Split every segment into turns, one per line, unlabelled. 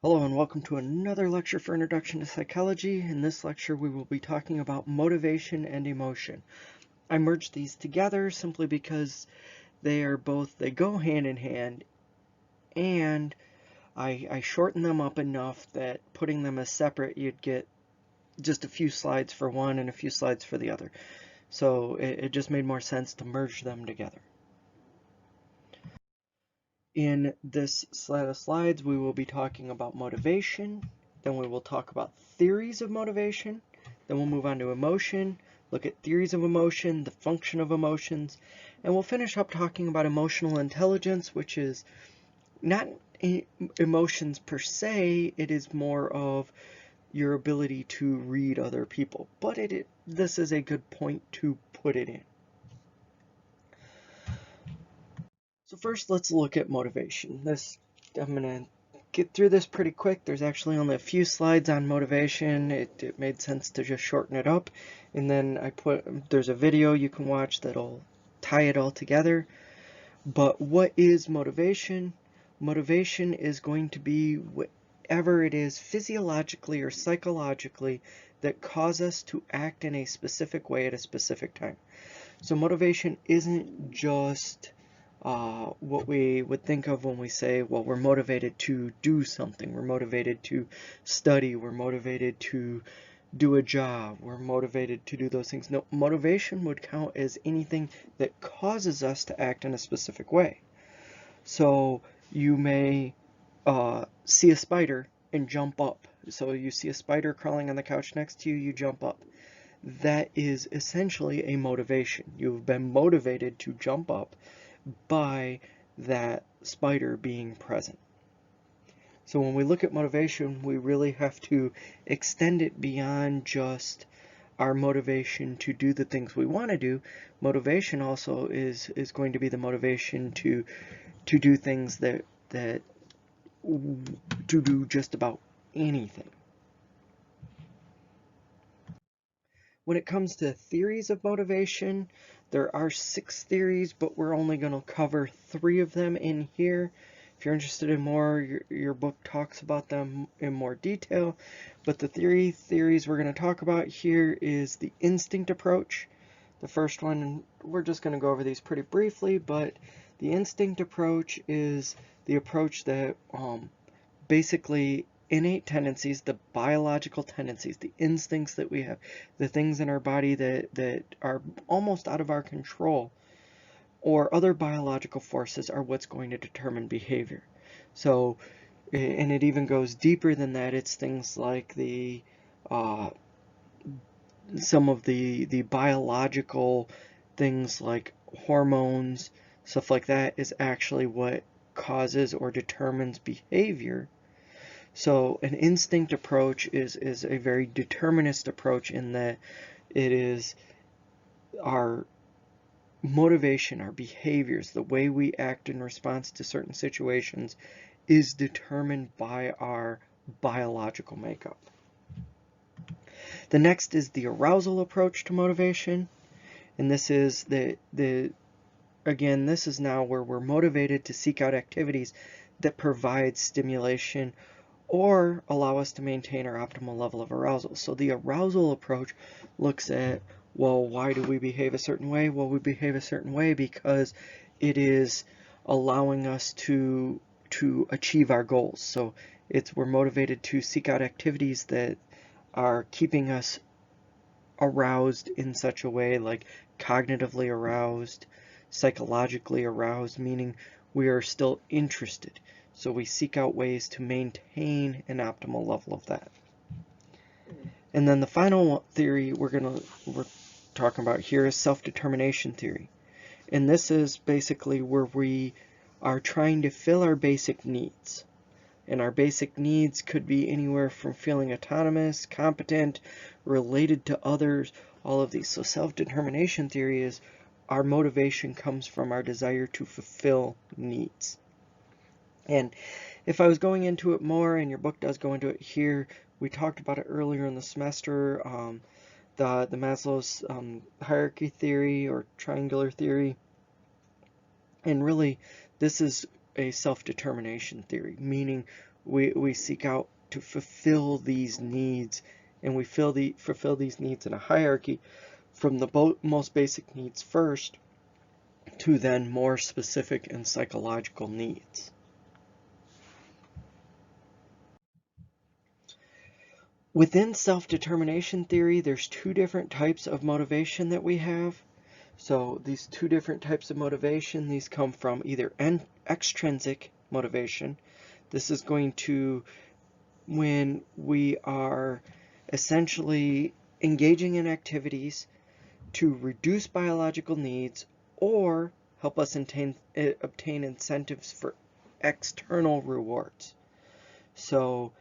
Hello and welcome to another lecture for Introduction to Psychology. In this lecture we will be talking about motivation and emotion. I merged these together simply because they go hand in hand, and I shortened them up enough that putting them as separate you'd get just a few slides for one and a few slides for the other. So it just made more sense to merge them together. In this set of slides, we will be talking about motivation, then we will talk about theories of motivation, then we'll move on to emotion, look at theories of emotion, the function of emotions, and we'll finish up talking about emotional intelligence, which is not emotions per se, it is more of your ability to read other people, but this is a good point to put it in. So first, let's look at motivation. I'm going to get through this pretty quick. There's actually only a few slides on motivation. It made sense to just shorten it up. And then there's a video you can watch that'll tie it all together. But what is motivation? Motivation is going to be whatever it is physiologically or psychologically that causes us to act in a specific way at a specific time. So motivation isn't just what we would think of when we say, well, we're motivated to do something, we're motivated to study, we're motivated to do a job, we're motivated to do those things. No, motivation would count as anything that causes us to act in a specific way. So you may see a spider and jump up. So you see a spider crawling on the couch next to you, you jump up. That is essentially a motivation. You've been motivated to jump up by that spider being present. So when we look at motivation, we really have to extend it beyond just our motivation to do the things we want to do. Motivation also is going to be the motivation to do things to do just about anything. When it comes to theories of motivation, there are 6 theories, but we're only going to cover 3 of them in here. If you're interested in more, your book talks about them in more detail. But the theories we're going to talk about here is the instinct approach. The first one, we're just going to go over these pretty briefly, but the instinct approach is the approach that basically innate tendencies, the biological tendencies, the instincts that we have, the things in our body that are almost out of our control, or other biological forces are what's going to determine behavior. So, and it even goes deeper than that. It's things like some of the biological things like hormones, stuff like that is actually what causes or determines behavior. So an instinct approach is a very determinist approach in that it is our motivation, our behaviors, the way we act in response to certain situations is determined by our biological makeup. The next is the arousal approach to motivation, and this is again, this is now where we're motivated to seek out activities that provide stimulation or allow us to maintain our optimal level of arousal. So the arousal approach looks at, well, why do we behave a certain way? Well, we behave a certain way because it is allowing us to achieve our goals. So we're motivated to seek out activities that are keeping us aroused in such a way, like cognitively aroused, psychologically aroused, meaning we are still interested. So we seek out ways to maintain an optimal level of that. And then the final theory we're talking about here is self-determination theory. And this is basically where we are trying to fill our basic needs. And our basic needs could be anywhere from feeling autonomous, competent, related to others, all of these. So self-determination theory is our motivation comes from our desire to fulfill needs. And if I was going into it more, and your book does go into it here, we talked about it earlier in the semester, the Maslow's hierarchy theory or triangular theory. And really, this is a self-determination theory, meaning we seek out to fulfill these needs, and we fulfill these needs in a hierarchy from the most basic needs first to then more specific and psychological needs. Within self-determination theory, there's two different types of motivation that we have. So these two different types of motivation, these come from either extrinsic motivation. This is going to, when we are essentially engaging in activities to reduce biological needs or help us obtain incentives for external rewards. So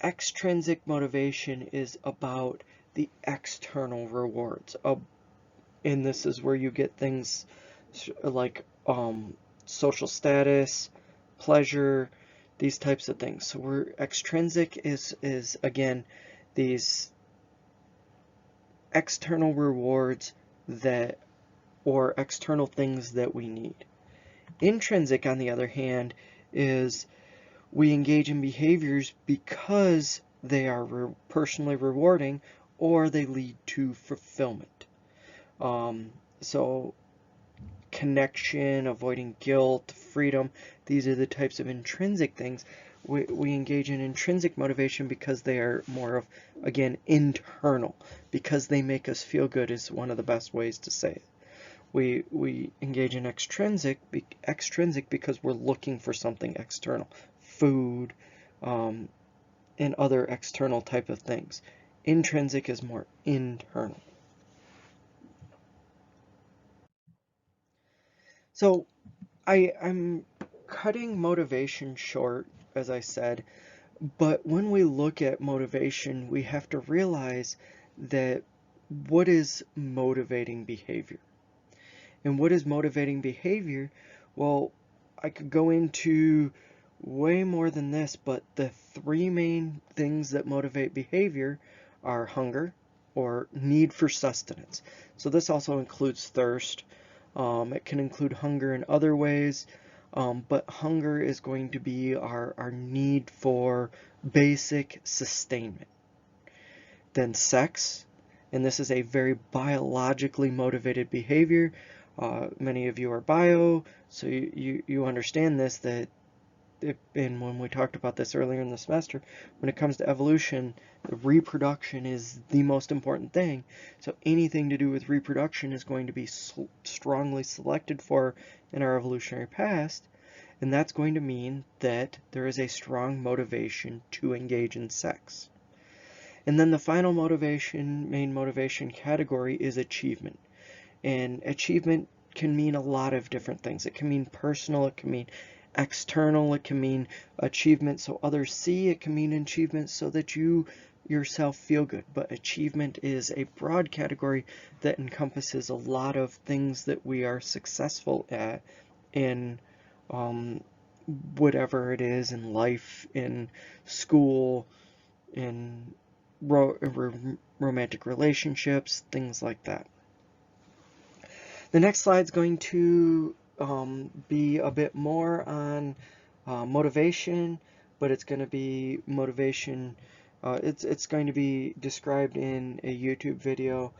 extrinsic motivation is about the external rewards, and this is where you get things like social status, pleasure, these types of things. So extrinsic is again these external rewards or external things that we need. Intrinsic, on the other hand, is we engage in behaviors because they are personally rewarding or they lead to fulfillment. So connection, avoiding guilt, freedom, these are the types of intrinsic things. We engage in intrinsic motivation because they are more of, again, internal, because they make us feel good is one of the best ways to say it. We engage in extrinsic because we're looking for something external, food, and other external type of things. Intrinsic is more internal. So I'm cutting motivation short, as I said, but when we look at motivation, we have to realize that what is motivating behavior? And what is motivating behavior? Well, I could go into way more than this, but the three main things that motivate behavior are hunger, or need for sustenance. So this also includes thirst. It can include hunger in other ways, but hunger is going to be our need for basic sustainment. Then sex, and this is a very biologically motivated behavior. Many of you are bio, so you understand this, and when we talked about this earlier in the semester, when it comes to evolution, reproduction is the most important thing. So anything to do with reproduction is going to be strongly selected for in our evolutionary past, and that's going to mean that there is a strong motivation to engage in sex. And then the final main motivation category is achievement. And achievement can mean a lot of different things. It can mean personal, it can mean external, it can mean achievement so others see, it can mean achievement so that you yourself feel good. But achievement is a broad category that encompasses a lot of things that we are successful at in whatever it is, in life, in school, in romantic relationships, things like that. The next slide is going to be a bit more on motivation, but it's going to be motivation. It's going to be described in a YouTube video.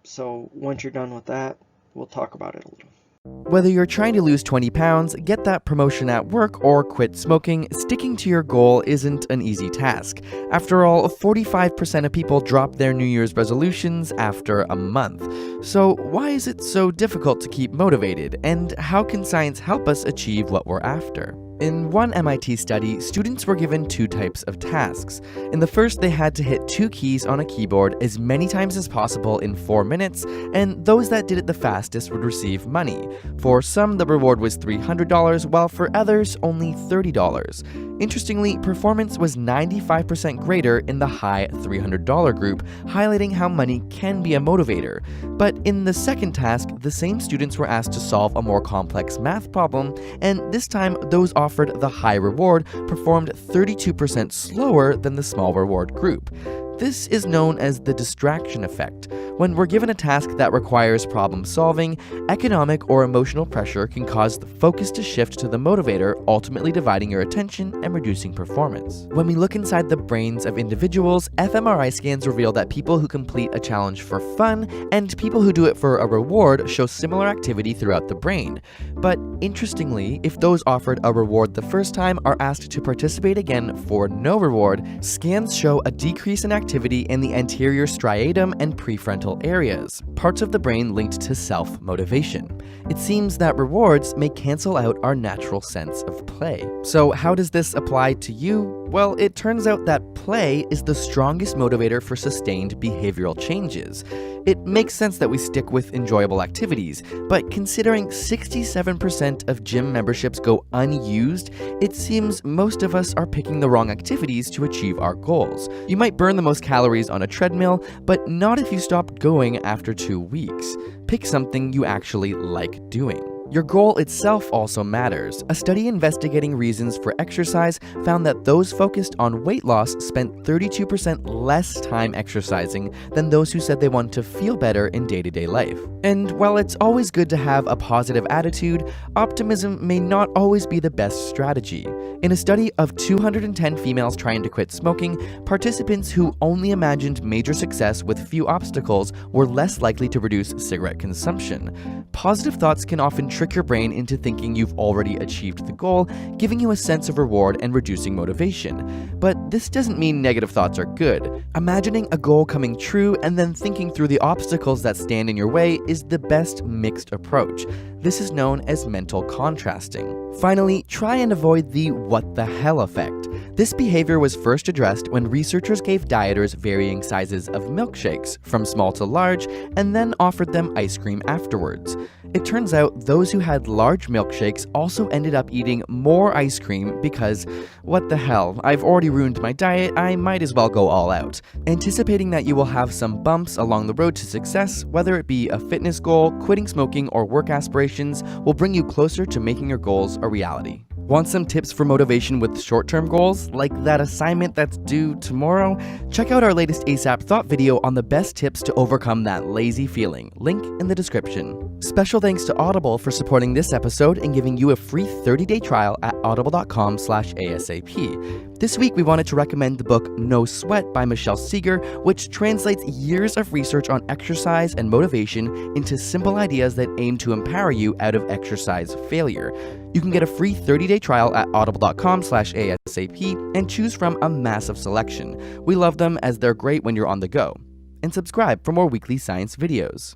So once you're done with that, we'll talk about it a little.
Whether you're trying to lose 20 pounds, get that promotion at work, or quit smoking, sticking to your goal isn't an easy task. After all, 45% of people drop their New Year's resolutions after a month. So why is it so difficult to keep motivated, and how can science help us achieve what we're after? In one MIT study, students were given two types of tasks. In the first, they had to hit 2 keys on a keyboard as many times as possible in 4 minutes, and those that did it the fastest would receive money. For some, the reward was $300, while for others, only $30. Interestingly, performance was 95% greater in the high $300 group, highlighting how money can be a motivator. But in the second task, the same students were asked to solve a more complex math problem, and this time, those offered the high reward performed 32% slower than the small reward group. This is known as the distraction effect. When we're given a task that requires problem solving, economic or emotional pressure can cause the focus to shift to the motivator, ultimately dividing your attention and reducing performance. When we look inside the brains of individuals, fMRI scans reveal that people who complete a challenge for fun and people who do it for a reward show similar activity throughout the brain. But interestingly, if those offered a reward the first time are asked to participate again for no reward, scans show a decrease in activity in the anterior striatum and prefrontal areas, parts of the brain linked to self-motivation. It seems that rewards may cancel out our natural sense of play. So how does this apply to you? Well, it turns out that play is the strongest motivator for sustained behavioral changes. It makes sense that we stick with enjoyable activities, but considering 67% of gym memberships go unused, it seems most of us are picking the wrong activities to achieve our goals. You might burn the most calories on a treadmill, but not if you stopped going after 2 weeks. Pick something you actually like doing. Your goal itself also matters. A study investigating reasons for exercise found that those focused on weight loss spent 32% less time exercising than those who said they want to feel better in day-to-day life. And while it's always good to have a positive attitude, optimism may not always be the best strategy. In a study of 210 females trying to quit smoking, participants who only imagined major success with few obstacles were less likely to reduce cigarette consumption. Positive thoughts can often trick your brain into thinking you've already achieved the goal, giving you a sense of reward and reducing motivation. But this doesn't mean negative thoughts are good. Imagining a goal coming true and then thinking through the obstacles that stand in your way is the best mixed approach. This is known as mental contrasting. Finally, try and avoid the what the hell effect. This behavior was first addressed when researchers gave dieters varying sizes of milkshakes, from small to large, and then offered them ice cream afterwards. It turns out those who had large milkshakes also ended up eating more ice cream because, what the hell, I've already ruined my diet, I might as well go all out. Anticipating that you will have some bumps along the road to success, whether it be a fitness goal, quitting smoking, or work aspirations, will bring you closer to making your goals a reality. Want some tips for motivation with short-term goals, like that assignment that's due tomorrow? Check out our latest ASAP Thought video on the best tips to overcome that lazy feeling. Link in the description. Special thanks to Audible for supporting this episode and giving you a free 30-day trial at audible.com/ASAP. This week we wanted to recommend the book No Sweat by Michelle Seeger, which translates years of research on exercise and motivation into simple ideas that aim to empower you out of exercise failure. You can get a free 30-day trial at audible.com/ASAP and choose from a massive selection. We love them as they're great when you're on the go. And subscribe for more weekly science videos.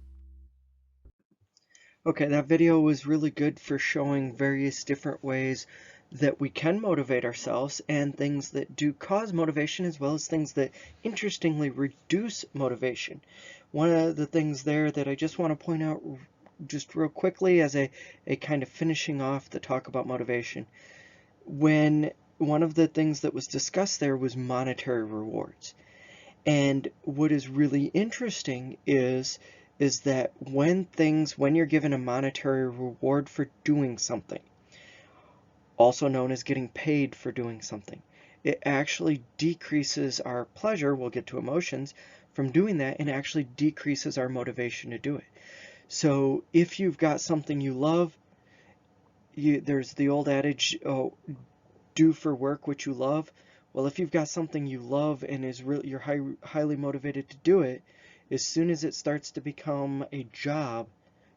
Okay, that video was really good for showing various different ways that we can motivate ourselves and things that do cause motivation, as well as things that interestingly reduce motivation. One of the things there that I just want to point out just real quickly as a kind of finishing off the talk about motivation, when one of the things that was discussed there was monetary rewards. And what is really interesting is that when you're given a monetary reward for doing something, also known as getting paid for doing something, it actually decreases our pleasure, we'll get to emotions, from doing that, and actually decreases our motivation to do it. So if you've got something you love, there's the old adage, oh, do for work what you love. Well, if you've got something you love and you're highly motivated to do it, as soon as it starts to become a job,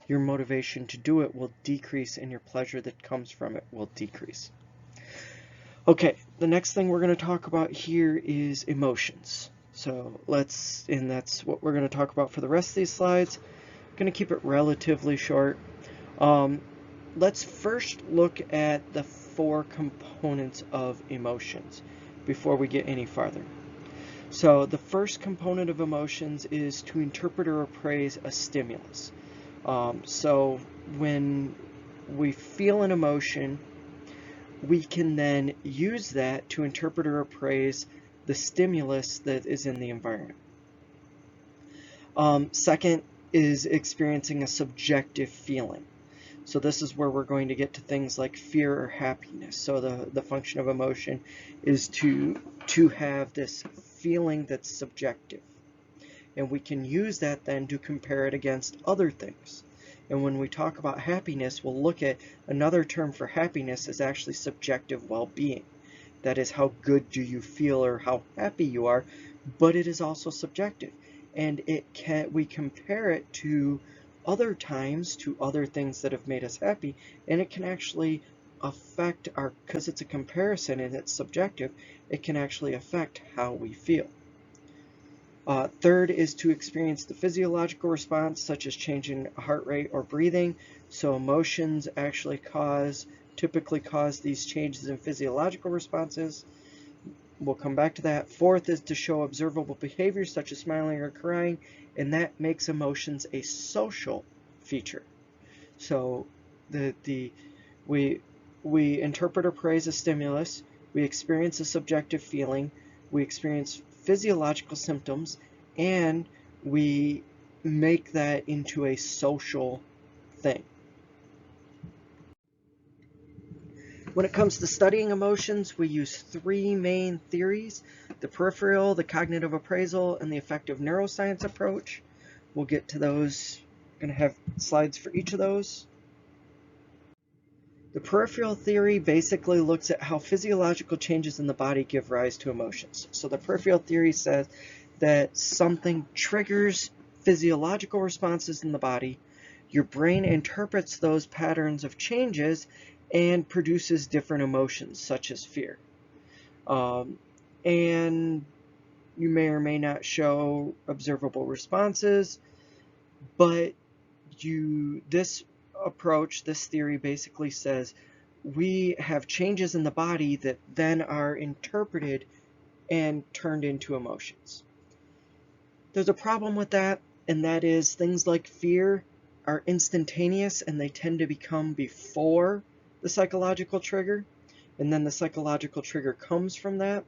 your motivation to do it will decrease and your pleasure that comes from it will decrease. Okay, the next thing we're going to talk about here is emotions. And that's what we're going to talk about for the rest of these slides. I'm going to keep it relatively short. Let's first look at the 4 components of emotions before we get any farther. So the first component of emotions is to interpret or appraise a stimulus. So when we feel an emotion, we can then use that to interpret or appraise the stimulus that is in the environment. Second is experiencing a subjective feeling. So this is where we're going to get to things like fear or happiness. So the function of emotion is to have this feeling that's subjective. and we can use that then to compare it against other things. And when we talk about happiness, we'll look at another term for happiness is actually subjective well-being. That is, how good do you feel or how happy you are, but it is also subjective. And we compare it to other times, to other things that have made us happy, and it can actually affect because it's a comparison and it's subjective, it can actually affect how we feel. Third is to experience the physiological response, such as change in heart rate or breathing. So emotions actually typically cause these changes in physiological responses. We'll come back to that. Fourth is to show observable behaviors such as smiling or crying, and that makes emotions a social feature. So we interpret or praise a stimulus, we experience a subjective feeling, we experience physiological symptoms, and we make that into a social thing. When it comes to studying emotions, we use three main theories: the peripheral, the cognitive appraisal, and the affective neuroscience approach. We'll get to those. I'm going to have slides for each of those. The peripheral theory basically looks at how physiological changes in the body give rise to emotions. So the peripheral theory says that something triggers physiological responses in the body. Your brain interprets those patterns of changes and produces different emotions, such as fear. And you may or may not show observable responses, but this approach, this theory basically says we have changes in the body that then are interpreted and turned into emotions. There's a problem with that, and that is things like fear are instantaneous and they tend to become before the psychological trigger, and then the psychological trigger comes from that,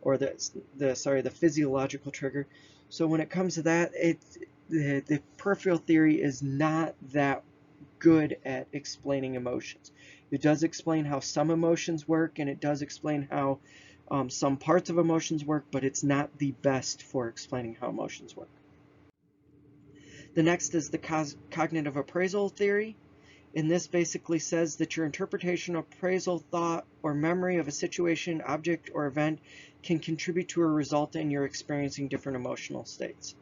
or the physiological trigger. So when it comes to that, the peripheral theory is not that good at explaining emotions. It does explain how some emotions work, and it does explain how some parts of emotions work, but it's not the best for explaining how emotions work. The next is the cognitive appraisal theory, and this basically says that your interpretation, appraisal, thought, or memory of a situation, object, or event can contribute to a result in your experiencing different emotional states.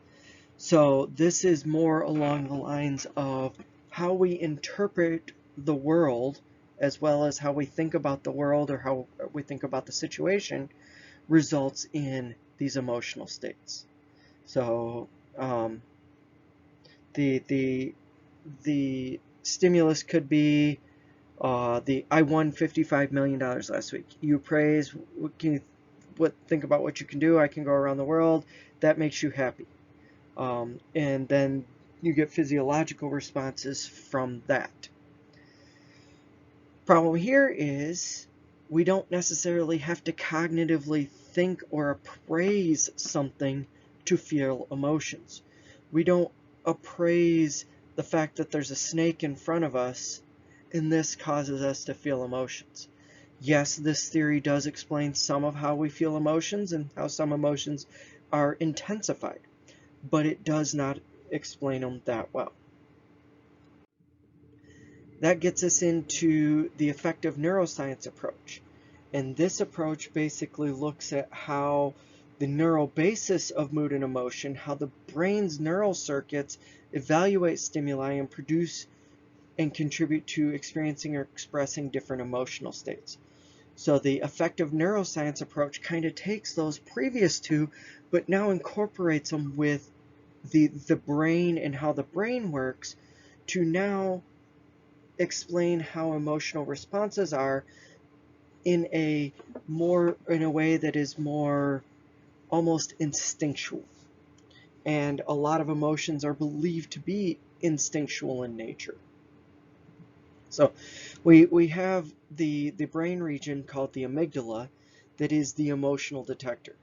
So this is more along the lines of how we interpret the world, as well as how we think about the world or how we think about the situation, results in these emotional states. So the stimulus could be I won $55 million last week. You praise, think about what you can do. I can go around the world. That makes you happy. And then you get physiological responses from that. Problem here is we don't necessarily have to cognitively think or appraise something to feel emotions. We don't appraise the fact that there's a snake in front of us, and this causes us to feel emotions. Yes, this theory does explain some of how we feel emotions and how some emotions are intensified, but it does not explain them that well. That gets us into the affective neuroscience approach. And this approach basically looks at how the neural basis of mood and emotion, how the brain's neural circuits evaluate stimuli and produce and contribute to experiencing or expressing different emotional states. So the affective neuroscience approach kind of takes those previous two, but now incorporates them with the brain and how the brain works to now explain how emotional responses are in a way that is more almost instinctual. And a lot of emotions are believed to be instinctual in nature. So we have the brain region called the amygdala that is the emotional detector.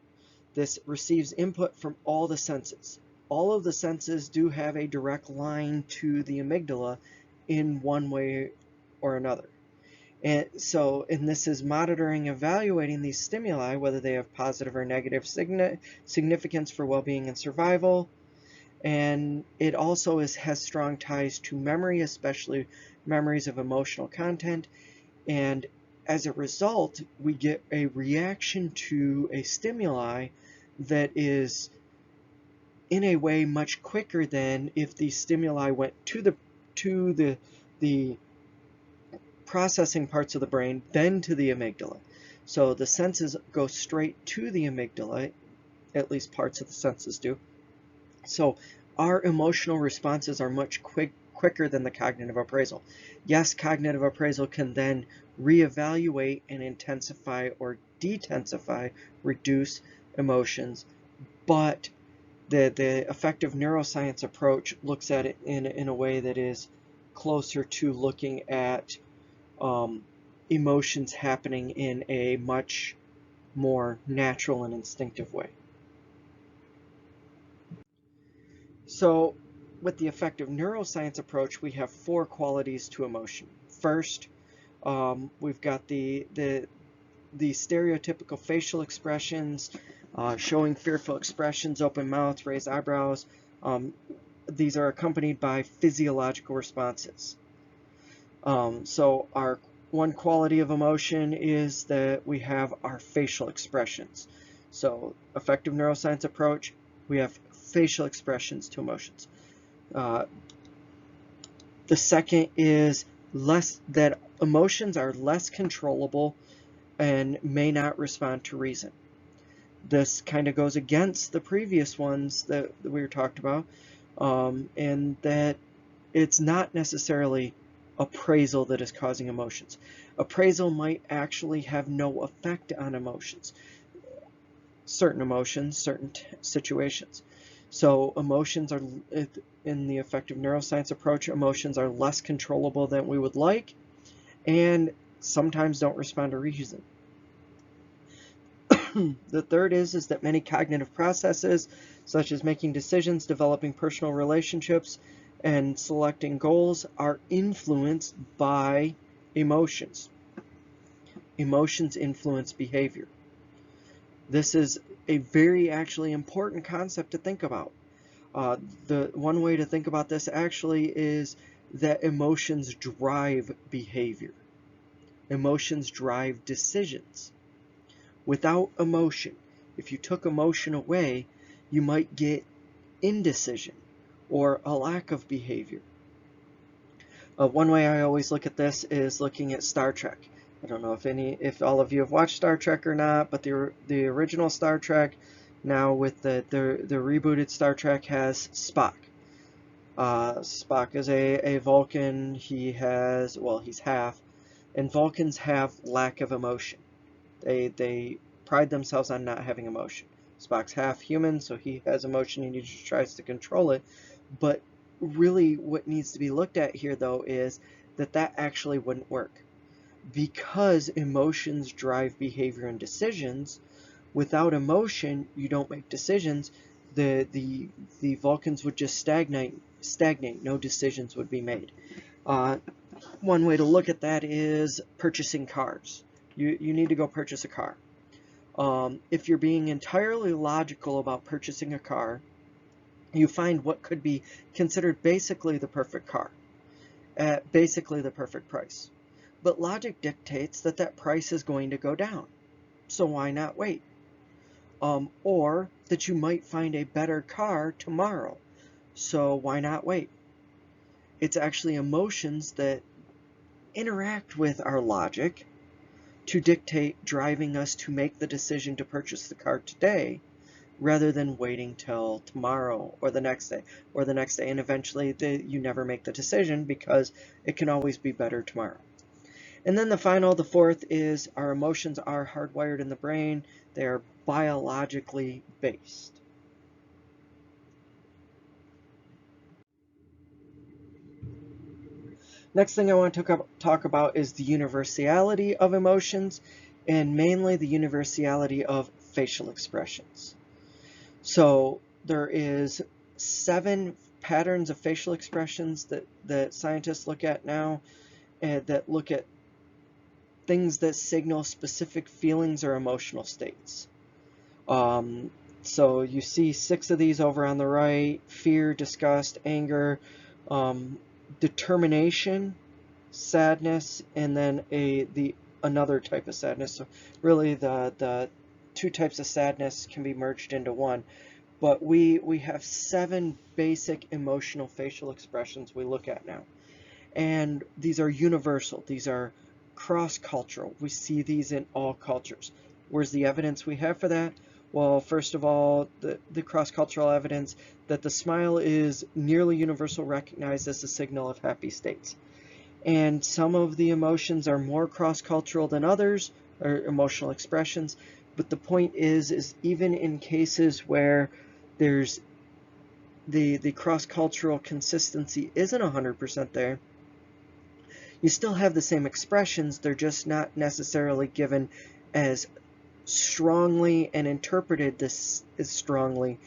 This receives input from all the senses. All of the senses do have a direct line to the amygdala in one way or another. And this is monitoring, evaluating these stimuli, whether they have positive or negative significance for well-being and survival. And it also has strong ties to memory, especially memories of emotional content. And as a result, we get a reaction to a stimuli that is, in a way, much quicker than if the stimuli went to the processing parts of the brain, then to the amygdala. So the senses go straight to the amygdala, at least parts of the senses do. So our emotional responses are much quicker than the cognitive appraisal. Yes, cognitive appraisal can then reevaluate and intensify or detensify, reduce emotions, but the effective neuroscience approach looks at it in a way that is closer to looking at emotions happening in a much more natural and instinctive way. So with the effective neuroscience approach, we have 4 qualities to emotion. First, we've got the stereotypical facial expressions, showing fearful expressions, open mouth, raised eyebrows. These are accompanied by physiological responses. So our one quality of emotion is that we have our facial expressions. So effective neuroscience approach, we have facial expressions to emotions. The second is that emotions are less controllable and may not respond to reason. This kind of goes against the previous ones that we were talked about, and that it's not necessarily appraisal that is causing emotions. Appraisal might actually have no effect on emotions, certain situations. So emotions are, in the effective neuroscience approach, emotions are less controllable than we would like, and sometimes don't respond to reason. The third is that many cognitive processes, such as making decisions, developing personal relationships, and selecting goals, are influenced by emotions. Emotions influence behavior. This is a very actually important concept to think about. The one way to think about this actually is that emotions drive behavior. Emotions drive decisions. Without emotion, if you took emotion away, you might get indecision or a lack of behavior. One way I always look at this is looking at Star Trek. I don't know if all of you have watched Star Trek or not, but the original Star Trek, now with the rebooted Star Trek, has Spock. Spock is a Vulcan. He's half, and Vulcans have lack of emotion. They pride themselves on not having emotion. Spock's half human, so he has emotion and he just tries to control it. But really what needs to be looked at here, though, is that actually wouldn't work. Because emotions drive behavior and decisions, without emotion, you don't make decisions. The Vulcans would just stagnate. No decisions would be made. One way to look at that is purchasing cars. You need to go purchase a car. If you're being entirely logical about purchasing a car, you find what could be considered basically the perfect car at basically the perfect price. But logic dictates that price is going to go down. So why not wait? Or that you might find a better car tomorrow. So why not wait? It's actually emotions that interact with our logic to dictate driving us to make the decision to purchase the car today, rather than waiting till tomorrow or the next day, and eventually you never make the decision because it can always be better tomorrow. And then the fourth is our emotions are hardwired in the brain. They are biologically based. Next thing I want to talk about is the universality of emotions, and mainly the universality of facial expressions. So there is 7 patterns of facial expressions that scientists look at now, and that look at things that signal specific feelings or emotional states. So you see 6 of these over on the right: fear, disgust, anger, determination, sadness, and then another type of sadness. So really the 2 types of sadness can be merged into one. But we have 7 basic emotional facial expressions we look at now. And these are universal. These are cross-cultural. We see these in all cultures. Where's the evidence we have for that? Well, first of all, the cross-cultural evidence that the smile is nearly universal, recognized as a signal of happy states. And some of the emotions are more cross-cultural than others, or emotional expressions. But the point is even in cases where there's the cross-cultural consistency isn't 100% there, you still have the same expressions. They're just not necessarily given as strongly and interpreted this as strongly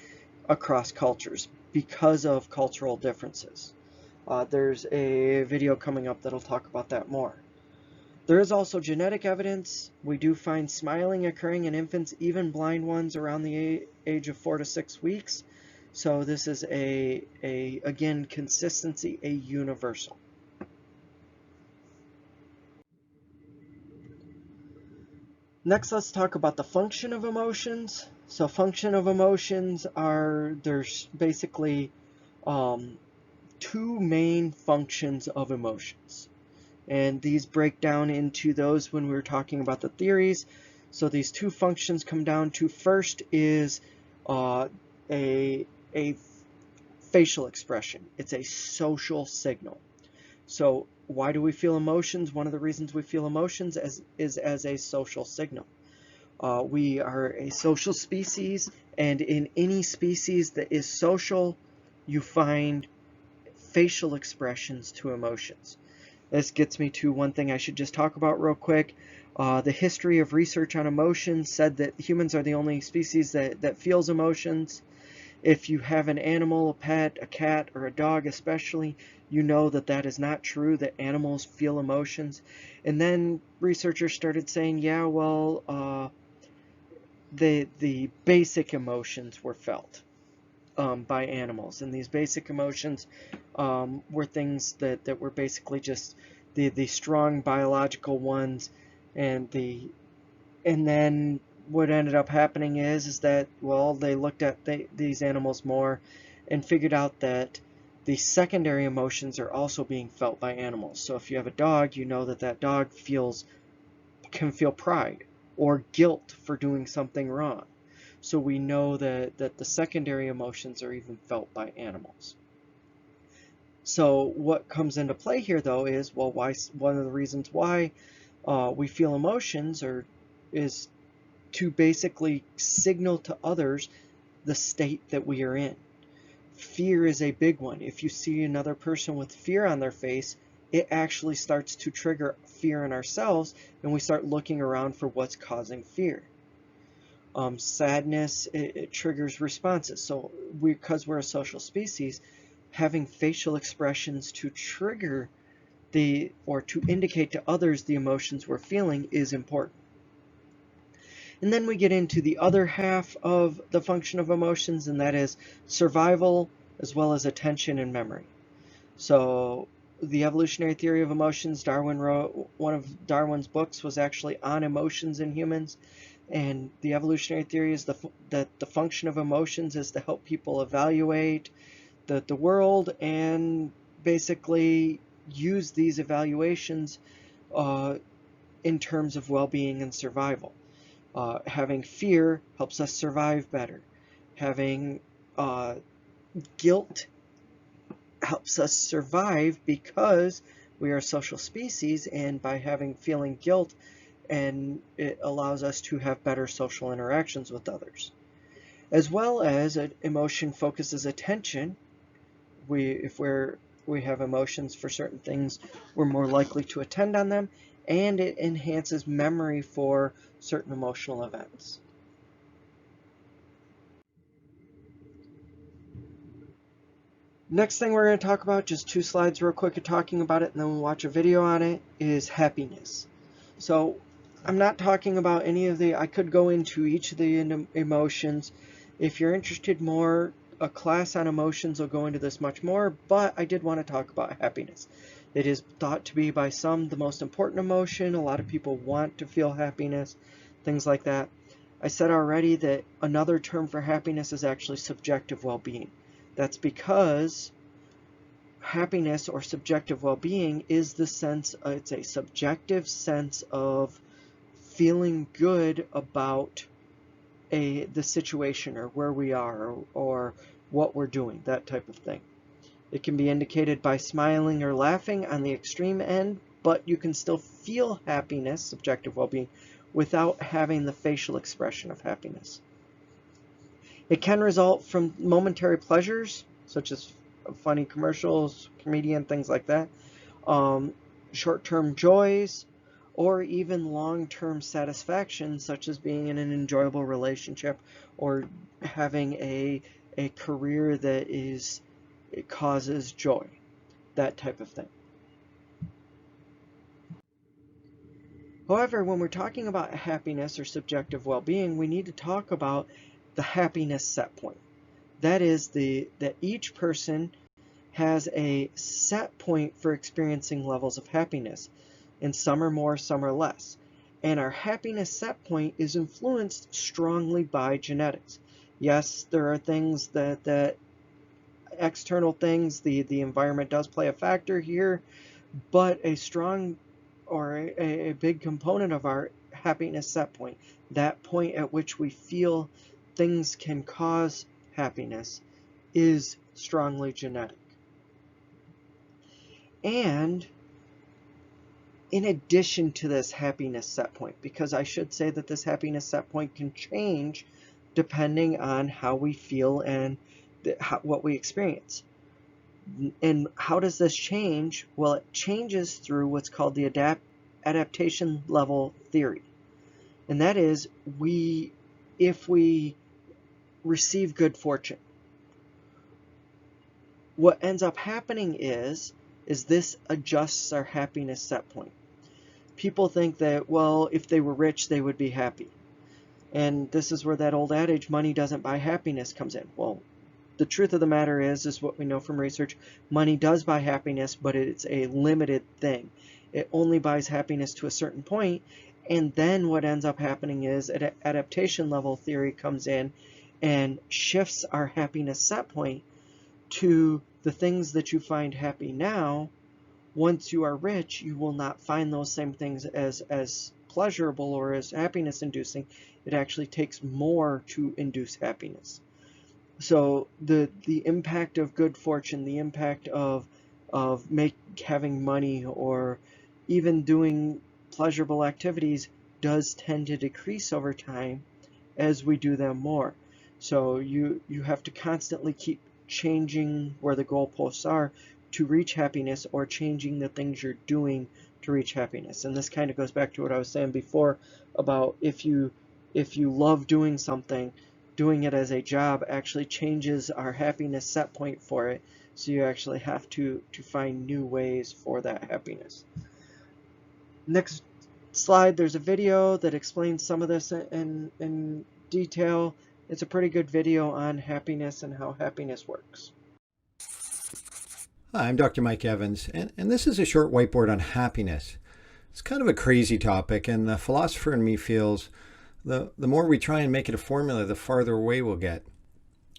across cultures because of cultural differences. There's a video coming up that'll talk about that more. There is also genetic evidence. We do find smiling occurring in infants, even blind ones, around the age of 4 to 6 weeks. So this is again, consistency, a universal. Next, let's talk about the function of emotions. So function of emotions there's basically 2 main functions of emotions. And these break down into those when we were talking about the theories. So these 2 functions come down to, first is a facial expression. It's a social signal. So why do we feel emotions? One of the reasons we feel emotions is as a social signal. We are a social species, and in any species that is social, you find facial expressions to emotions. This gets me to one thing I should just talk about real quick. The history of research on emotions said that humans are the only species that feels emotions. If you have an animal, a pet, a cat, or a dog especially, you know that is not true, that animals feel emotions. And then researchers started saying, yeah, well, the basic emotions were felt by animals. And these basic emotions were things that were basically just the strong biological ones. And then what ended up happening is that, well, they looked at these animals more and figured out that the secondary emotions are also being felt by animals. So if you have a dog, you know that dog can feel pride or guilt for doing something wrong. So we know that the secondary emotions are even felt by animals. So what comes into play here, though, is, well, one of the reasons why we feel emotions is to basically signal to others the state that we are in. Fear is a big one. If you see another person with fear on their face, it actually starts to trigger fear in ourselves, and we start looking around for what's causing fear. Sadness, it triggers responses. So because we're a social species, having facial expressions to trigger or to indicate to others the emotions we're feeling is important. And then we get into the other half of the function of emotions, and that is survival, as well as attention and memory. So the evolutionary theory of emotions, Darwin wrote, one of Darwin's books was actually on emotions in humans. And the evolutionary theory is that the function of emotions is to help people evaluate the world and basically use these evaluations in terms of well-being and survival. Having fear helps us survive better. Having guilt helps us survive because we are a social species, and by feeling guilt, and it allows us to have better social interactions with others. As well as an emotion focuses attention. If we have emotions for certain things, we're more likely to attend on them, and it enhances memory for certain emotional events. Next thing we're going to talk about, just 2 slides real quick of talking about it, and then we'll watch a video on it, is happiness. So I'm not talking about any of I could go into each of the emotions. If you're interested more, a class on emotions will go into this much more, but I did want to talk about happiness. It is thought to be by some the most important emotion. A lot of people want to feel happiness, things like that. I said already that another term for happiness is actually subjective well-being. That's because happiness or subjective well-being is the sense, it's a subjective sense of feeling good about the situation or where we are or what we're doing, that type of thing. It can be indicated by smiling or laughing on the extreme end, but you can still feel happiness, subjective well-being, without having the facial expression of happiness. It can result from momentary pleasures, such as funny commercials, comedian, things like that, short-term joys, or even long-term satisfaction, such as being in an enjoyable relationship or having a career that it causes joy, that type of thing. However, when we're talking about happiness or subjective well-being, we need to talk about the happiness set point. That is that each person has a set point for experiencing levels of happiness, and some are more, some are less. And our happiness set point is influenced strongly by genetics. Yes, there are things that external things, the environment does play a factor here, but a strong or a big component of our happiness set point, that point at which we feel things can cause happiness, is strongly genetic. And in addition to this happiness set point, because I should say that this happiness set point can change depending on how we feel and what we experience. And how does this change? Well, it changes through what's called the adaptation level theory. And that is, if we receive good fortune, what ends up happening is this adjusts our happiness set point. People think that, well, if they were rich, they would be happy. And this is where that old adage, money doesn't buy happiness, comes in. Well, the truth of the matter is what we know from research, money does buy happiness, but it's a limited thing. It only buys happiness to a certain point, and then what ends up happening is adaptation level theory comes in and shifts our happiness set point to the things that you find happy now. Once you are rich, you will not find those same things as pleasurable or as happiness inducing. It actually takes more to induce happiness. So the impact of good fortune, the impact of having money or even doing pleasurable activities does tend to decrease over time as we do them more. So you have to constantly keep changing where the goalposts are to reach happiness, or changing the things you're doing to reach happiness. And this kind of goes back to what I was saying before about if you love doing something, doing it as a job actually changes our happiness set point for it. So you actually have to find new ways for that happiness. Next slide, there's a video that explains some of this in detail. It's a pretty good video on happiness and how happiness works.
Hi, I'm Dr. Mike Evans, and this is a short whiteboard on happiness. It's kind of a crazy topic, and the philosopher in me feels the more we try and make it a formula, the farther away we'll get.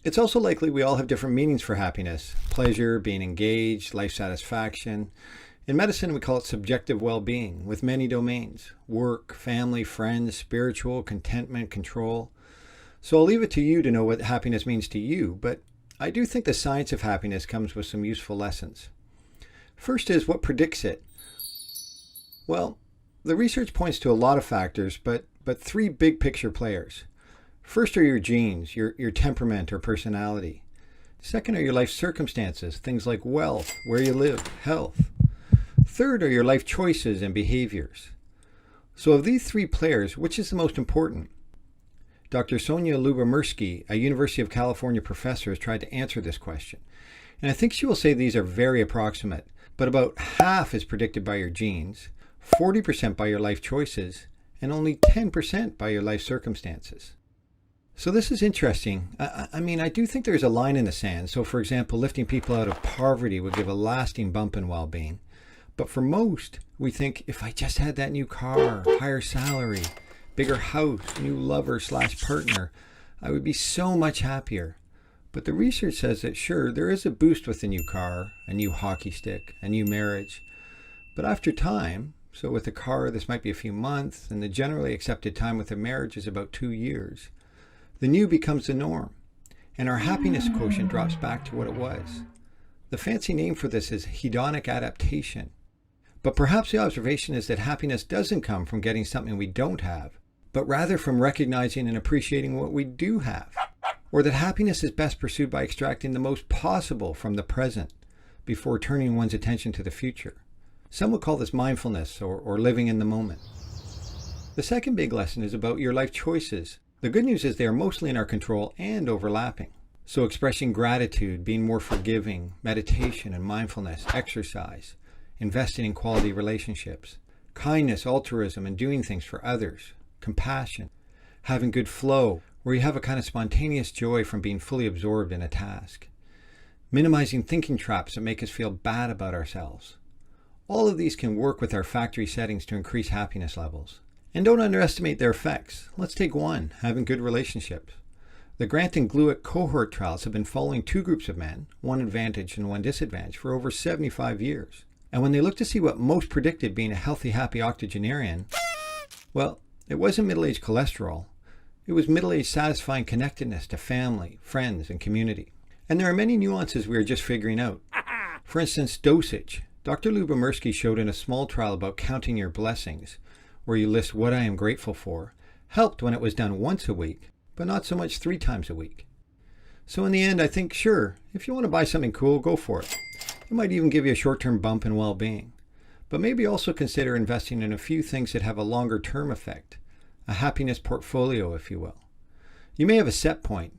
It's also likely we all have different meanings for happiness: pleasure, being engaged, life satisfaction. In medicine, we call it subjective well-being, with many domains: work, family, friends, spiritual, contentment, control. So I'll leave it to you to know what happiness means to you, but I do think the science of happiness comes with some useful lessons. First is, what predicts it? Well, the research points to a lot of factors, but three big picture players. First are your genes, your temperament or personality. Second are your life circumstances, things like wealth, where you live, health. Third are your life choices and behaviors. So of these three players, which is the most important? Dr. Sonia Lyubomirsky, a University of California professor, has tried to answer this question. And I think she will say these are very approximate, but about half is predicted by your genes, 40% by your life choices, and only 10% by your life circumstances. So this is interesting. I do think there's a line in the sand. So for example, lifting people out of poverty would give a lasting bump in well-being. But for most, we think if I just had that new car, higher salary, bigger house, new lover/partner, I would be so much happier. But the research says that sure, there is a boost with a new car, a new hockey stick, a new marriage. But after time, so with a car, this might be a few months, and the generally accepted time with a marriage is about 2 years. The new becomes the norm, and our happiness quotient drops back to what it was. The fancy name for this is hedonic adaptation. But perhaps the observation is that happiness doesn't come from getting something we don't have, but rather from recognizing and appreciating what we do have. Or that happiness is best pursued by extracting the most possible from the present before turning one's attention to the future. Some would call this mindfulness or living in the moment. The second big lesson is about your life choices. The good news is they are mostly in our control and overlapping. So expressing gratitude, being more forgiving, meditation and mindfulness, exercise, investing in quality relationships, kindness, altruism, and doing things for others, compassion, having good flow, where you have a kind of spontaneous joy from being fully absorbed in a task, minimizing thinking traps that make us feel bad about ourselves. All of these can work with our factory settings to increase happiness levels. And don't underestimate their effects. Let's take one, having good relationships. The Grant and Glueck cohort trials have been following 2 groups of men, one advantaged and one disadvantaged, for over 75 years. And when they looked to see what most predicted being a healthy, happy octogenarian, well, it wasn't middle-aged cholesterol. It was middle-aged satisfying connectedness to family, friends, and community. And there are many nuances we are just figuring out. For instance, dosage. Dr. Lubomirsky showed in a small trial about counting your blessings, where you list what I am grateful for, helped when it was done once a week, but not so much 3 times a week. So in the end, I think, sure, if you want to buy something cool, go for it. It might even give you a short-term bump in well-being. But maybe also consider investing in a few things that have a longer-term effect, a happiness portfolio, if you will. You may have a set point,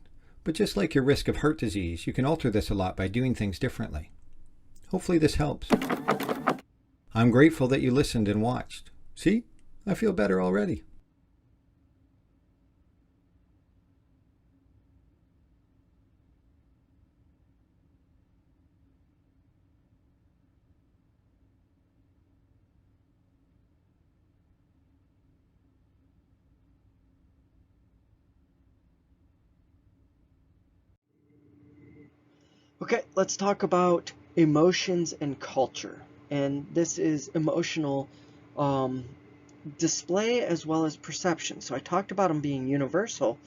but just like your risk of heart disease, you can alter this a lot by doing things differently. Hopefully this helps. I'm grateful that you listened and watched. See? I feel better already.
Okay, let's talk about emotions and culture. And this is emotional display as well as perception. So I talked about them being universal,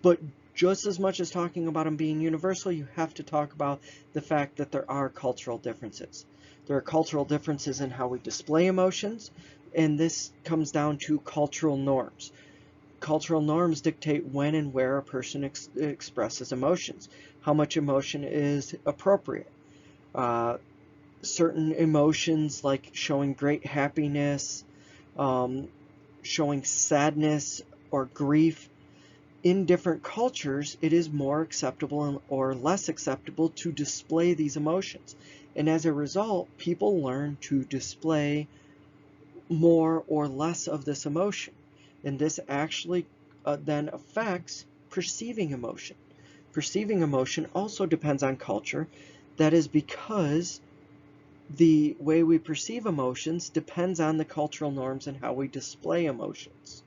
but just as much as talking about them being universal, you have to talk about the fact that there are cultural differences. There are cultural differences in how we display emotions, and this comes down to cultural norms. Cultural norms dictate when and where a person expresses emotions, how much emotion is appropriate. Certain emotions like showing great happiness, showing sadness or grief, in different cultures, it is more acceptable or less acceptable to display these emotions. And as a result, people learn to display more or less of this emotion. And this actually then affects perceiving emotion. Perceiving emotion also depends on culture. That is because the way we perceive emotions depends on the cultural norms and how we display emotions.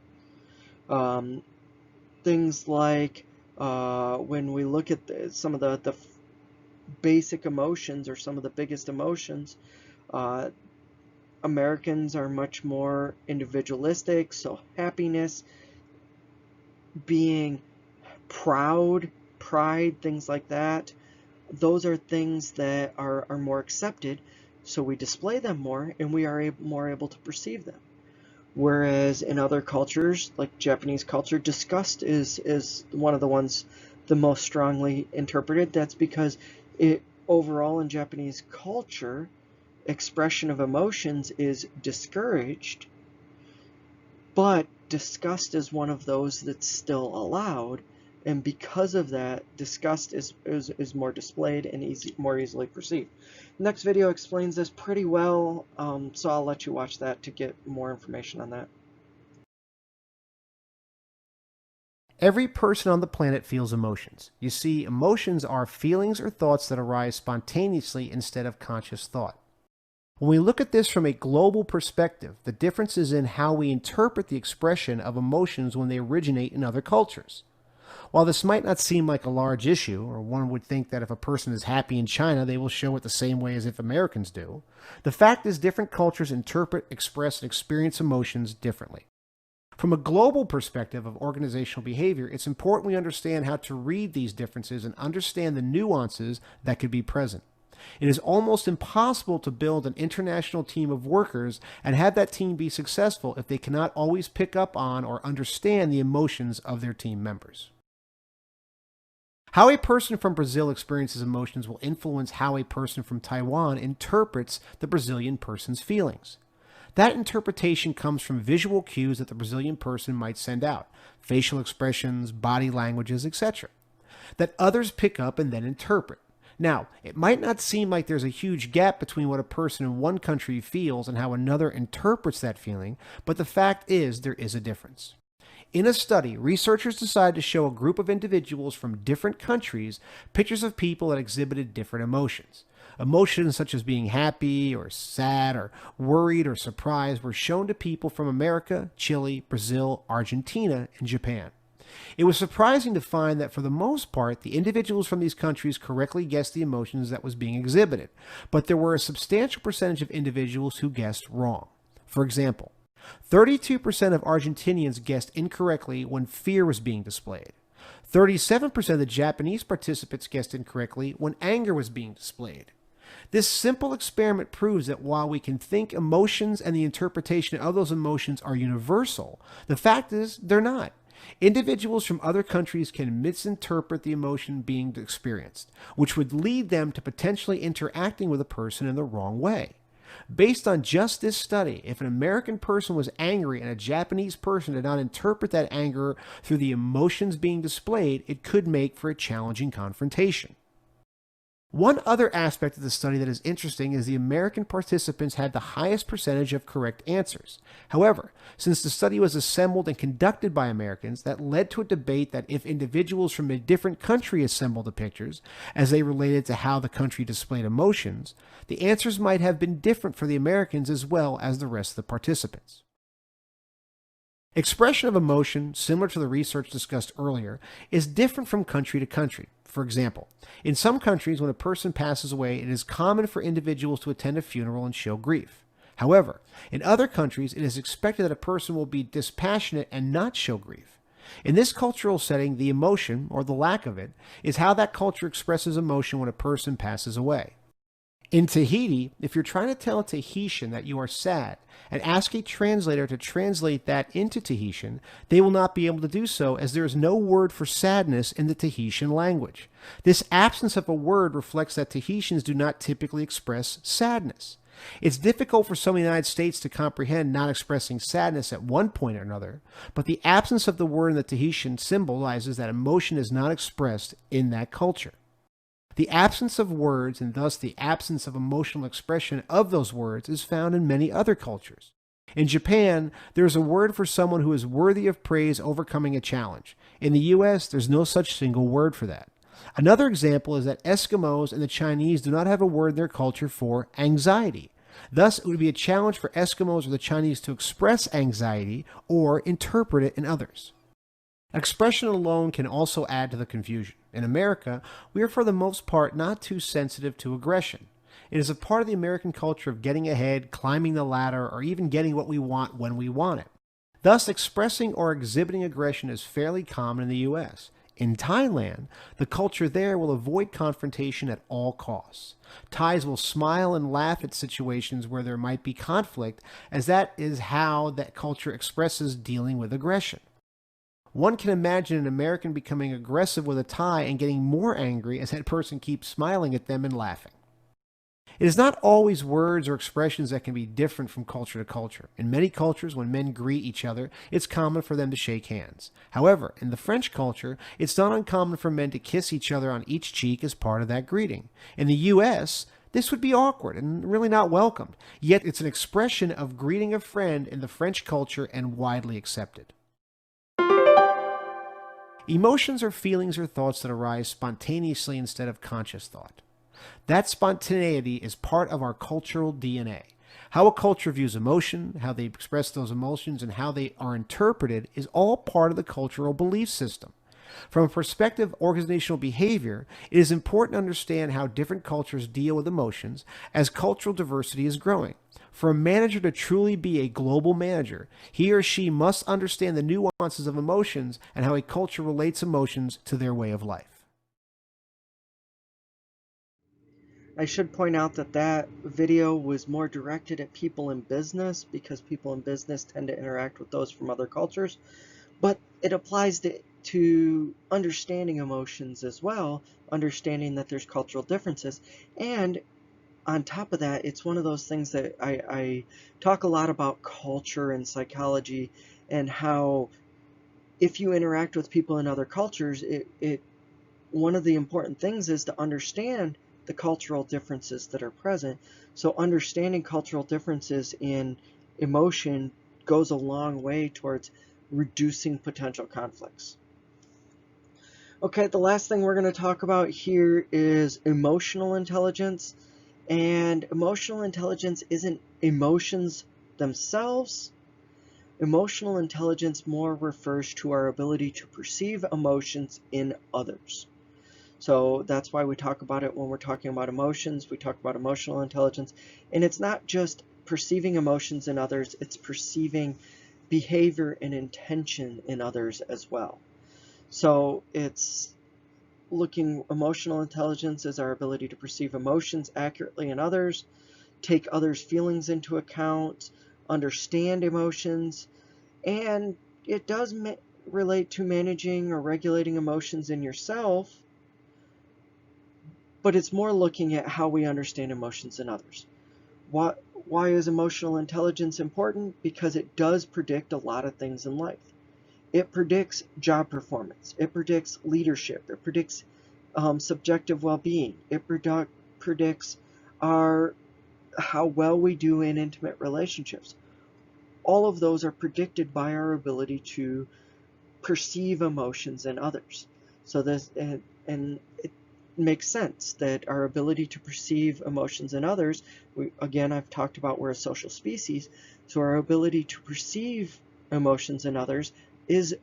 Things like when we look at some of the basic emotions or some of the biggest emotions, Americans are much more individualistic, so happiness, being proud, pride, things like that, those are things that are more accepted, so we display them more and we are more able to perceive them. Whereas in other cultures, like Japanese culture, disgust is one of the ones the most strongly interpreted. That's because overall in Japanese culture, expression of emotions is discouraged, but disgust is one of those that's still allowed, And because of that, disgust is more displayed and more easily perceived. The next video explains this pretty well, so I'll let you watch that to get more information on that.
Every person on the planet feels emotions. You see, emotions are feelings or thoughts that arise spontaneously instead of conscious thought. When we look at this from a global perspective, the difference is in how we interpret the expression of emotions when they originate in other cultures. While this might not seem like a large issue, or one would think that if a person is happy in China, they will show it the same way as if Americans do, the fact is different cultures interpret, express, and experience emotions differently. From a global perspective of organizational behavior, it's important we understand how to read these differences and understand the nuances that could be present. It is almost impossible to build an international team of workers and have that team be successful if they cannot always pick up on or understand the emotions of their team members. How a person from Brazil experiences emotions will influence how a person from Taiwan interprets the Brazilian person's feelings. That interpretation comes from visual cues that the Brazilian person might send out, facial expressions, body languages, etc., that others pick up and then interpret. Now, it might not seem like there's a huge gap between what a person in one country feels and how another interprets that feeling, but the fact is there is a difference. In a study, researchers decided to show a group of individuals from different countries pictures of people that exhibited different emotions. Emotions such as being happy or sad or worried or surprised were shown to people from America, Chile, Brazil, Argentina, and Japan. It was surprising to find that for the most part, the individuals from these countries correctly guessed the emotions that was being exhibited, but there were a substantial percentage of individuals who guessed wrong. For example, 32% of Argentinians guessed incorrectly when fear was being displayed. 37% of the Japanese participants guessed incorrectly when anger was being displayed. This simple experiment proves that while we can think emotions and the interpretation of those emotions are universal, the fact is they're not. Individuals from other countries can misinterpret the emotion being experienced, which would lead them to potentially interacting with a person in the wrong way. Based on just this study, if an American person was angry and a Japanese person did not interpret that anger through the emotions being displayed, it could make for a challenging confrontation. One other aspect of the study that is interesting is the American participants had the highest percentage of correct answers. However, since the study was assembled and conducted by Americans, that led to a debate that if individuals from a different country assembled the pictures, as they related to how the country displayed emotions, the answers might have been different for the Americans as well as the rest of the participants. Expression of emotion, similar to the research discussed earlier, is different from country to country. For example, in some countries, when a person passes away, it is common for individuals to attend a funeral and show grief. However, in other countries, it is expected that a person will be dispassionate and not show grief. In this cultural setting, the emotion, or the lack of it, is how that culture expresses emotion when a person passes away. In Tahiti, if you're trying to tell a Tahitian that you are sad and ask a translator to translate that into Tahitian, they will not be able to do so as there is no word for sadness in the Tahitian language. This absence of a word reflects that Tahitians do not typically express sadness. It's difficult for some in the United States to comprehend not expressing sadness at one point or another, but the absence of the word in the Tahitian symbolizes that emotion is not expressed in that culture. The absence of words, and thus the absence of emotional expression of those words, is found in many other cultures. In Japan, there is a word for someone who is worthy of praise overcoming a challenge. In the US, there's no such single word for that. Another example is that Eskimos and the Chinese do not have a word in their culture for anxiety. Thus, it would be a challenge for Eskimos or the Chinese to express anxiety or interpret it in others. Expression alone can also add to the confusion. In America, we are for the most part not too sensitive to aggression. It is a part of the American culture of getting ahead, climbing the ladder, or even getting what we want when we want it. Thus, expressing or exhibiting aggression is fairly common in the US. In Thailand, the culture there will avoid confrontation at all costs. Thais will smile and laugh at situations where there might be conflict, as that is how that culture expresses dealing with aggression. One can imagine an American becoming aggressive with a Thai and getting more angry as that person keeps smiling at them and laughing. It is not always words or expressions that can be different from culture to culture. In many cultures, when men greet each other, it's common for them to shake hands. However, in the French culture, it's not uncommon for men to kiss each other on each cheek as part of that greeting. In the US, this would be awkward and really not welcomed, yet it's an expression of greeting a friend in the French culture and widely accepted. Emotions are feelings or thoughts that arise spontaneously instead of conscious thought. That spontaneity is part of our cultural DNA. How a culture views emotion, how they express those emotions, and how they are interpreted is all part of the cultural belief system. From a perspective of organizational behavior, it is important to understand how different cultures deal with emotions as cultural diversity is growing. For a manager to truly be a global manager, he or she must understand the nuances of emotions and how a culture relates emotions to their way of life.
I should point out that that video was more directed at people in business because people in business tend to interact with those from other cultures, but it applies to understanding emotions as well, understanding that there's cultural differences. And on top of that, it's one of those things that I talk a lot about culture and psychology, and how if you interact with people in other cultures, one of the important things is to understand the cultural differences that are present. So understanding cultural differences in emotion goes a long way towards reducing potential conflicts. Okay, the last thing we're going to talk about here is emotional intelligence. And emotional intelligence isn't emotions themselves. Emotional intelligence more refers to our ability to perceive emotions in others. So that's why we talk about it when we're talking about emotions. We talk about emotional intelligence. And it's not just perceiving emotions in others, it's perceiving behavior and intention in others as well. So it's emotional intelligence is our ability to perceive emotions accurately in others, take others' feelings into account, understand emotions, and it does relate to managing or regulating emotions in yourself, but it's more looking at how we understand emotions in others. Why is emotional intelligence important? Because it does predict a lot of things in life. It predicts job performance. It predicts leadership. It predicts subjective well-being. It predicts how well we do in intimate relationships. All of those are predicted by our ability to perceive emotions in others. So and it makes sense that our ability to perceive emotions in others, again, I've talked about we're a social species, so our ability to perceive emotions in others is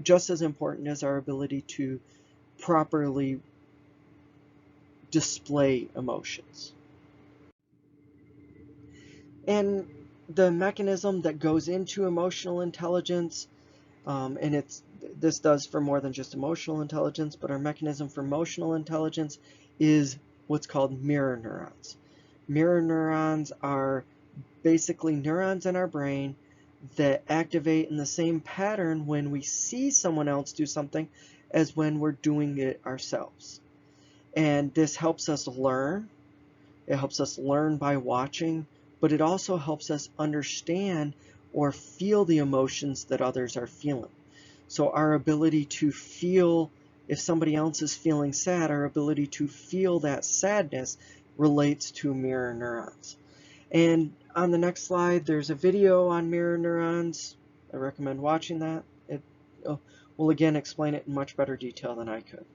just as important as our ability to properly display emotions. And the mechanism that goes into emotional intelligence, and this does for more than just emotional intelligence, but our mechanism for emotional intelligence is what's called mirror neurons. Mirror neurons are basically neurons in our brain that activate in the same pattern when we see someone else do something as when we're doing it ourselves. And this helps us learn. It helps us learn by watching, but it also helps us understand or feel the emotions that others are feeling. So our ability to feel, if somebody else is feeling sad, our ability to feel that sadness relates to mirror neurons. And on the next slide, there's a video on mirror neurons. I recommend watching that. It will again explain it in much better detail than I could.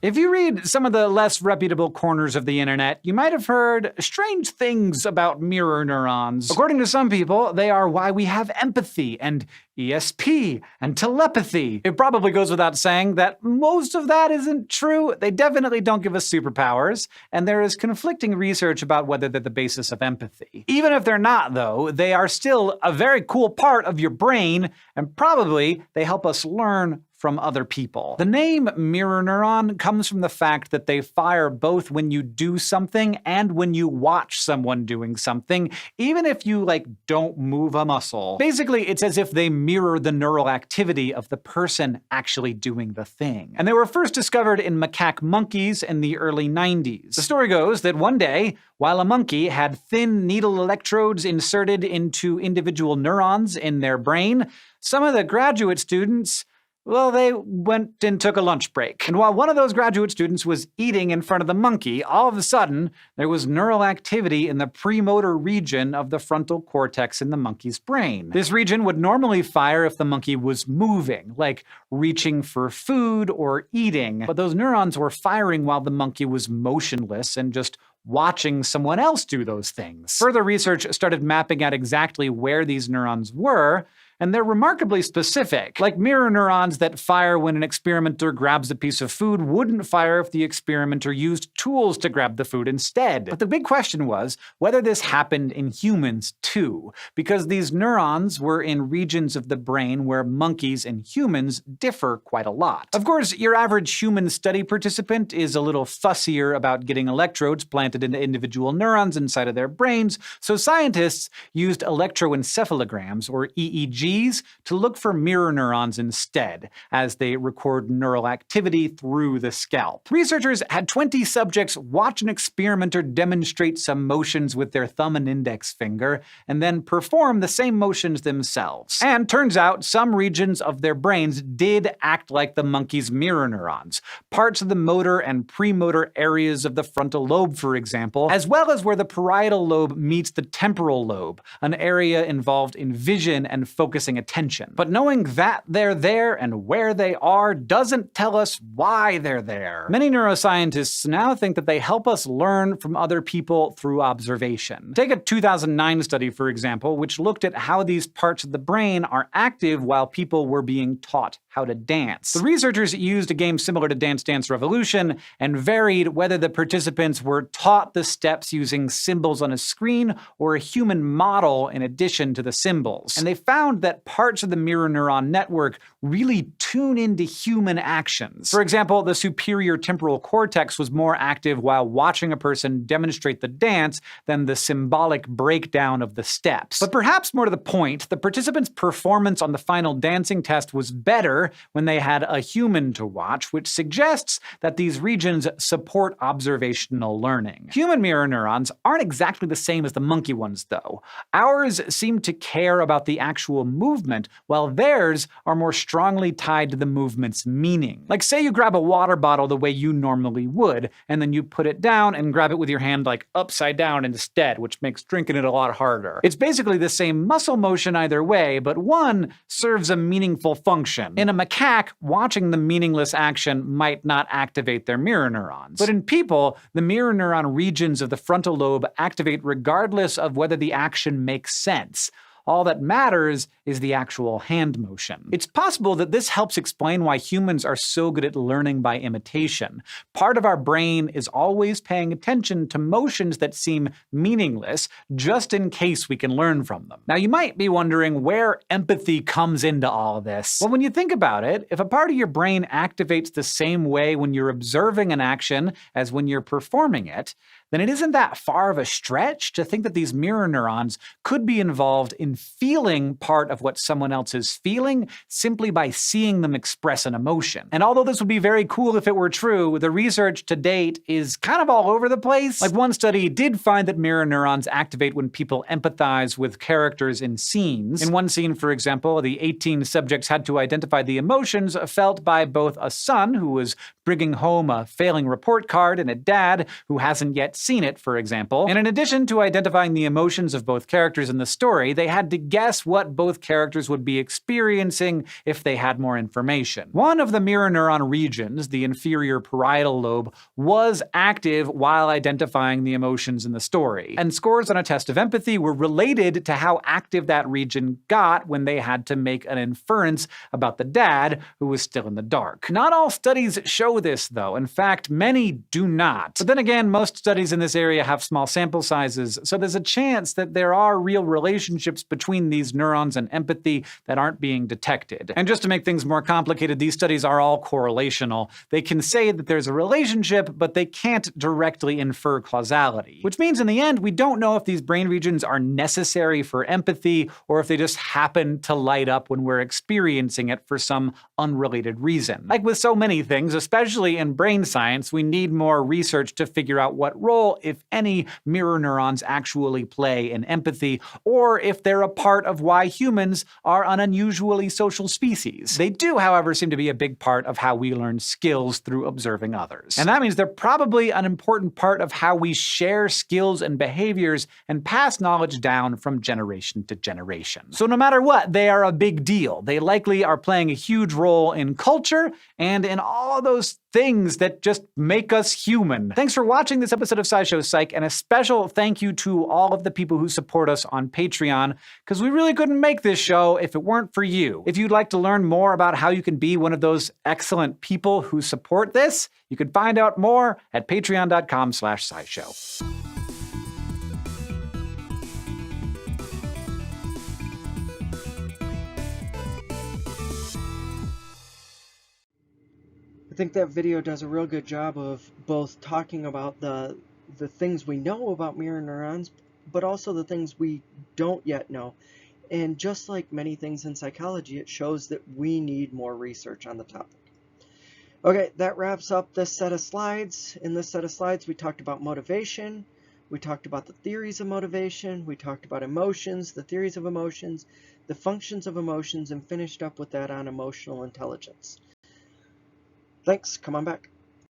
If you read some of the less reputable corners of the internet, you might have heard strange things about mirror neurons. According to some people, they are why we have empathy and ESP and telepathy. It probably goes without saying that most of that isn't true. They definitely don't give us superpowers, and there is conflicting research about whether they're the basis of empathy. Even if they're not, though, they are still a very cool part of your brain, and probably they help us learn from other people. The name mirror neuron comes from the fact that they fire both when you do something and when you watch someone doing something, even if you, don't move a muscle. Basically, it's as if they mirror the neural activity of the person actually doing the thing. And they were first discovered in macaque monkeys in the early 90s. The story goes that one day, while a monkey had thin needle electrodes inserted into individual neurons in their brain, some of the graduate students, they went and took a lunch break. And while one of those graduate students was eating in front of the monkey, all of a sudden, there was neural activity in the premotor region of the frontal cortex in the monkey's brain. This region would normally fire if the monkey was moving, like reaching for food or eating, but those neurons were firing while the monkey was motionless and just watching someone else do those things. Further research started mapping out exactly where these neurons were, and they're remarkably specific. Like mirror neurons that fire when an experimenter grabs a piece of food wouldn't fire if the experimenter used tools to grab the food instead. But the big question was whether this happened in humans too, because these neurons were in regions of the brain where monkeys and humans differ quite a lot. Of course, your average human study participant is a little fussier about getting electrodes planted into individual neurons inside of their brains, so scientists used electroencephalograms, or EEGs, to look for mirror neurons instead, as they record neural activity through the scalp. Researchers had 20 subjects watch an experimenter demonstrate some motions with their thumb and index finger, and then perform the same motions themselves. And turns out some regions of their brains did act like the monkey's mirror neurons. Parts of the motor and premotor areas of the frontal lobe, for example, as well as where the parietal lobe meets the temporal lobe, an area involved in vision and focusing attention. But knowing that they're there and where they are doesn't tell us why they're there. Many neuroscientists now think that they help us learn from other people through observation. Take a 2009 study, for example, which looked at how these parts of the brain are active while people were being taught how to dance. The researchers used a game similar to Dance Dance Revolution and varied whether the participants were taught the steps using symbols on a screen or a human model in addition to the symbols. And they found that parts of the mirror neuron network really tune into human actions. For example, the superior temporal cortex was more active while watching a person demonstrate the dance than the symbolic breakdown of the steps. But perhaps more to the point, the participants' performance on the final dancing test was better when they had a human to watch, which suggests that these regions support observational learning. Human mirror neurons aren't exactly the same as the monkey ones, though. Ours seem to care about the actual movement, while theirs are more strongly tied to the movement's meaning. Like, say you grab a water bottle the way you normally would, and then you put it down and grab it with your hand upside down instead, which makes drinking it a lot harder. It's basically the same muscle motion either way, but one serves a meaningful function. In a macaque, watching the meaningless action might not activate their mirror neurons. But in people, the mirror neuron regions of the frontal lobe activate regardless of whether the action makes sense. All that matters is the actual hand motion. It's possible that this helps explain why humans are so good at learning by imitation. Part of our brain is always paying attention to motions that seem meaningless, just in case we can learn from them. Now, you might be wondering where empathy comes into all this. Well, when you think about it, if a part of your brain activates the same way when you're observing an action as when you're performing it, then it isn't that far of a stretch to think that these mirror neurons could be involved in feeling part of what someone else is feeling simply by seeing them express an emotion. And although this would be very cool if it were true, the research to date is kind of all over the place. Like, one study did find that mirror neurons activate when people empathize with characters in scenes. In one scene, for example, the 18 subjects had to identify the emotions felt by both a son who was bringing home a failing report card and a dad who hasn't yet seen it, for example. And in addition to identifying the emotions of both characters in the story, they had to guess what both characters would be experiencing if they had more information. One of the mirror neuron regions, the inferior parietal lobe, was active while identifying the emotions in the story. And scores on a test of empathy were related to how active that region got when they had to make an inference about the dad who was still in the dark. Not all studies show this, though. In fact, many do not. But then again, most studies studies in this area have small sample sizes, so there's a chance that there are real relationships between these neurons and empathy that aren't being detected. And just to make things more complicated, these studies are all correlational. They can say that there's a relationship, but they can't directly infer causality. Which means in the end, we don't know if these brain regions are necessary for empathy or if they just happen to light up when we're experiencing it for some unrelated reason. Like with so many things, especially in brain science, we need more research to figure out what role, if any, mirror neurons actually play in empathy, or if they're a part of why humans are an unusually social species. They do, however, seem to be a big part of how we learn skills through observing others. And that means they're probably an important part of how we share skills and behaviors and pass knowledge down from generation to generation. So no matter what, they are a big deal. They likely are playing a huge role in culture and in all those things that just make us human. Thanks for watching this episode of SciShow Psych, and a special thank you to all of the people who support us on Patreon, because we really couldn't make this show if it weren't for you. If you'd like to learn more about how you can be one of those excellent people who support this, you can find out more at patreon.com/scishow.
I think that video does a real good job of both talking about the things we know about mirror neurons, but also the things we don't yet know. And just like many things in psychology, it shows that we need more research on the topic. Okay, that wraps up this set of slides. In this set of slides, we talked about motivation, we talked about the theories of motivation, we talked about emotions, the theories of emotions, the functions of emotions, and finished up with that on emotional intelligence. Thanks, come on back.